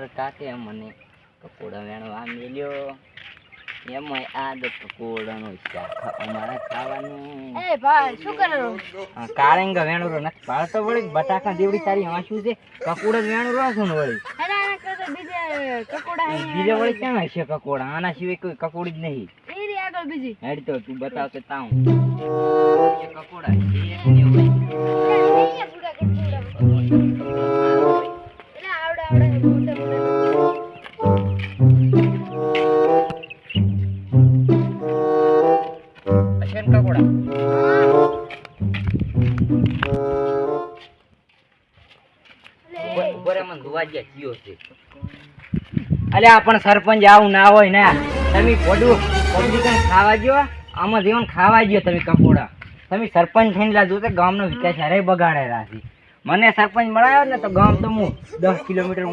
કાકે મને પકોડા વેણવા મેલ્યો એમાં આદત પકોડાનો શાક અમારે ખાવાનું. એ ભાઈ શું કરો? કાળેંગા વેણુરો નથી પાડતો વળી બટાકા જેવડી તારી આંસુ છે પકોડા વેણું રાખું વળી આના કરતા બીજા કકોડા બીજા વળી ક્યાં હશે પકોડા? આના સિવાય કોઈ કકોડી જ નહીં. એ રી આગળ બીજી હેડ તો તું બતાવ કે તાઉં પકોડા છે ને હોય અશન પકોડા બરે મન દુવાજ્યા થયો છે. અલ્યા પણ સરપંચ આવું ના હોય ને તમે પોડું પબ્લિક ખાવા જો આમાં જીવન ખાવા ગયો તમે કપોડા તમે સરપંચ થઈને લાજો તો ગામનો વિકાસ હારે બગાડે રાખી. મને સરપંચ મળાયો ને તો ગામ તો હું 10 કિલોમીટર